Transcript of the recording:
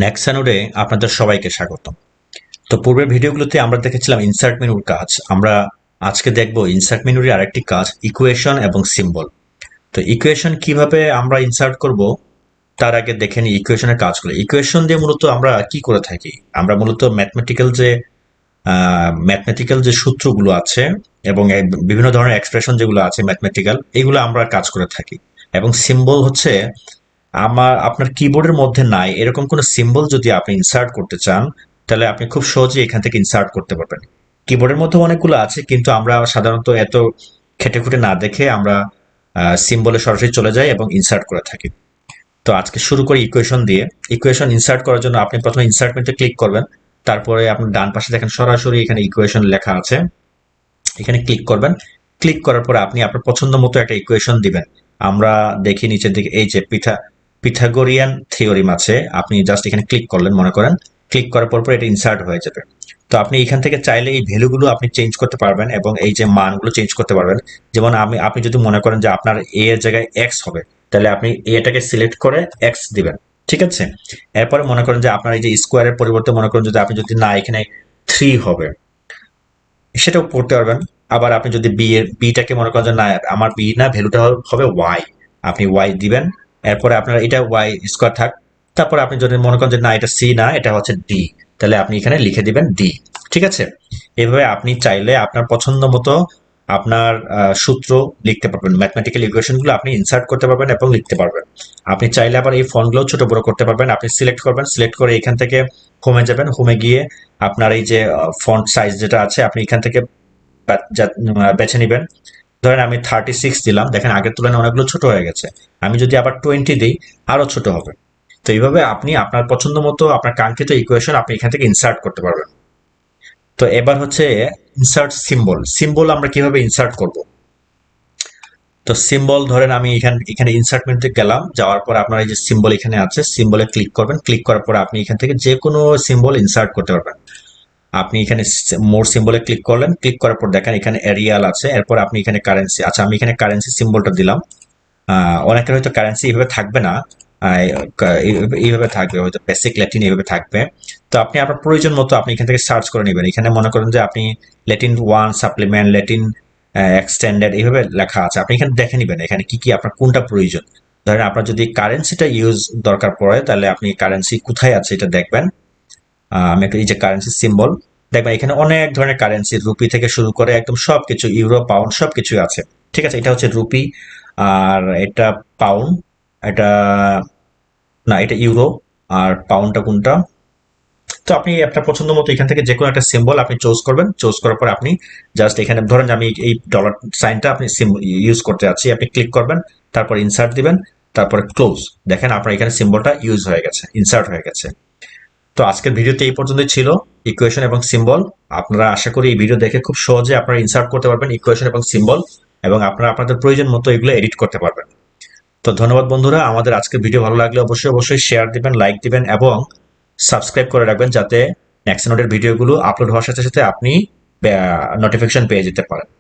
নেক্সা নোডে আপনাদের সবাইকে স্বাগতম। তো পূর্বের ভিডিওগুলোতে আমরা দেখেছিলাম ইনসার্ট মেনুর কাজ। আমরা আজকে দেখব ইনসার্ট মেনুর আরেকটি কাজ, ইকুয়েশন এবং সিম্বল। তো ইকুয়েশন কিভাবে আমরা ইনসার্ট করব তার আগে দেখে নিই ইকুয়েশনের কাজগুলো। ইকুয়েশন দিয়ে মূলত আমরা কি করে থাকি? আমরা মূলত ম্যাথমেটিক্যাল যে সূত্রগুলো আছে এবং বিভিন্ন ধরনের এক্সপ্রেশন যেগুলো আছে ম্যাথমেটিক্যাল, এগুলো আমরা কাজ করে থাকি। এবং সিম্বল হচ্ছে আপনার কিবোর্ডের মধ্যে নাই এরকম কোনো সিম্বল যদি আপনি ইনসার্ট করতে চান, তাহলে আপনি খুব সহজেই এখান থেকে ইনসার্ট করতে পারবেন। কিবোর্ডের মধ্যে অনেকগুলো আছে, কিন্তু আমরা সাধারণত এত খেটে খুঁটে না দেখে আমরা সিম্বলে সরাসরি চলে যাই এবং ইনসার্ট করে থাকি। তো আজকে শুরু করি ইকুয়েশন দিয়ে। ইকুয়েশন ইনসার্ট করার জন্য আপনি প্রথমে ইনসার্ট মেনুতে ক্লিক করবেন। তারপরে আপনার ডান পাশে দেখেন সরাসরি এখানে ইকুয়েশন লেখা আছে, এখানে ক্লিক করবেন। ক্লিক করার পরে আপনি আপনার পছন্দ মতো একটা ইকুয়েশন দিবেন। আমরা দেখি নিচের দিকে এই যে পিথাগোরিয়ান থিওরিম আছে, আপনি জাস্ট এখানে ক্লিক করলেন মনে করেন। ক্লিক করার পর এটা ইনসার্ট হয়ে যাবে। তো আপনি এখান থেকে চাইলে এই ভ্যালুগুলো আপনি চেঞ্জ করতে পারবেন এবং এই যে মানগুলো চেঞ্জ করতে পারবেন। যেমন আপনি যদি মনে করেন যে আপনার এ এর জায়গায় এক্স হবে, তাহলে আপনি এটাকে সিলেক্ট করে এক্স দিবেন। ঠিক আছে। এরপরে মনে করেন যে আপনার এই যে স্কোয়ারের পরিবর্তে মনে করেন যদি আপনি যদি না এখানে 3 হবে, সেটাও করতে পারবেন। আবার আপনি যদি বিটাকে মনে করেন যে না আমার বি না, ভ্যালুটা হবে ওয়াই, আপনি ওয়াই দিবেন। এরপরে আপনার এটা ওয়াই স্কোয়ার থাক। তারপরে আপনি যদি মনে করেন যে না এটা সি না, এটা হচ্ছে ডি, তাহলে আপনি এখানে লিখে দিবেন ডি। ঠিক আছে। এভাবে আপনি চাইলে আপনার পছন্দ মতো আপনার সূত্র লিখতে পারবেন, ম্যাথমেটিক্যাল ইকুয়েশনগুলো আপনি ইনসার্ট করতে পারবেন এবং লিখতে পারবেন। আপনি চাইলে আবার এই ফন্টগুলো ছোট বড় করতে পারবেন। আপনি সিলেক্ট করবেন, সিলেক্ট করে এখান থেকে হোমে যাবেন, হোমে গিয়ে আপনার এই যে ফন্ট সাইজ যেটা আছে আপনি এখান থেকে বেছে নেবেন। ধরেন আমি 36 দিলাম, দেখেন আগের তুলনায় অনেকগুলো ছোট হয়ে গেছে। আমি যদি আবার 20 দিই, আরো ছোট হবে। তো এইভাবে আপনি আপনার পছন্দ মতো আপনার কাঙ্ক্ষিত ইকুয়েশন আপনি এখান থেকে ইনসার্ট করতে পারবেন। তো এবার হচ্ছে ইনসার্ট সিম্বল। সিম্বল আমরা কিভাবে ইনসার্ট করব? তো সিম্বল ধরেন আমি এখানে ইনসার্ট মেনুতে গেলাম, যাওয়ার পর আপনার এই যে সিম্বল এখানে আছে, সিম্বলে ক্লিক করবেন। ক্লিক করার পর আপনি এখান থেকে যে কোনো সিম্বল ইনসার্ট করতে পারবেন। আপনি এখানে মোর সিম্বলে ক্লিক করলেন, ক্লিক করার পর দেখেন এখানে এরিয়াল আছে, এরপর আপনি এখানে কারেন্সি। আচ্ছা, আমি এখানে কারেন্সি সিম্বলটা দিলাম। অনেকের হয়তো কারেন্সি এইভাবে থাকবে না, এইভাবে থাকবে, হয়তো বেসিক ল্যাটিন এইভাবে থাকবে। তো আপনি আপনার প্রয়োজন মতো আপনি এখান থেকে সার্চ করে নেবেন। এখানে মনে করেন যে আপনি ল্যাটিন 1 সাপ্লিমেন্ট, ল্যাটিন এক্সটেন্ডেড এইভাবে লেখা আছে, আপনি এখানে দেখে নেবেন এখানে কি কি আপনার কোনটা প্রয়োজন। ধরেন আপনার যদি কারেন্সিটা ইউজ দরকার পড়ে, তাহলে আপনি কারেন্সি কোথায় আছে এটা দেখবেন। আমি একটা এই যে কারেন্সি সিম্বল দেখবেন, এখানে অনেক ধরনের কারেন্সি, রুপি থেকে শুরু করে একদম সবকিছু, ইউরো পাউন্ড সবকিছু আছে। ঠিক আছে, এটা হচ্ছে রুপি, আর এটা পাউন্ড, এটা না এটা ইউরো, আর পাউন্ডটা কোনটা। তো আপনি আপনার পছন্দ মতো এখান থেকে যে কোনো একটা সিম্বল আপনি চুজ করবেন। চুজ করার পর আপনি জাস্ট এখানে ধরেন আমি এই ডলার সাইনটা আপনি ইউজ করতে যাচ্ছি, আপনি ক্লিক করবেন, তারপর ইনসার্ট দিবেন, তারপরে ক্লোজ। দেখেন আপনার এখানে সিম্বলটা ইউজ হয়ে গেছে, ইনসার্ট হয়ে গেছে। তো আজকের ভিডিওতে এই পর্যন্তই ছিল, ইকুয়েশন এবং সিম্বল। আপনারা আশা করি এই ভিডিও দেখে খুব সহজে আপনারা ইনসার্ট করতে পারবেন ইকুয়েশন এবং সিম্বল, এবং আপনারা আপনাদের প্রয়োজন মতো এগুলো এডিট করতে পারবেন। তো ধন্যবাদ বন্ধুরা, আমাদের আজকের ভিডিও ভালো লাগলে অবশ্যই অবশ্যই শেয়ার দিবেন, লাইক দিবেন এবং সাবস্ক্রাইব করে রাখবেন, যাতে নেক্সট নোটের ভিডিওগুলো আপলোড হওয়ার সাথে সাথে আপনি নোটিফিকেশন পেয়ে যেতে পারেন।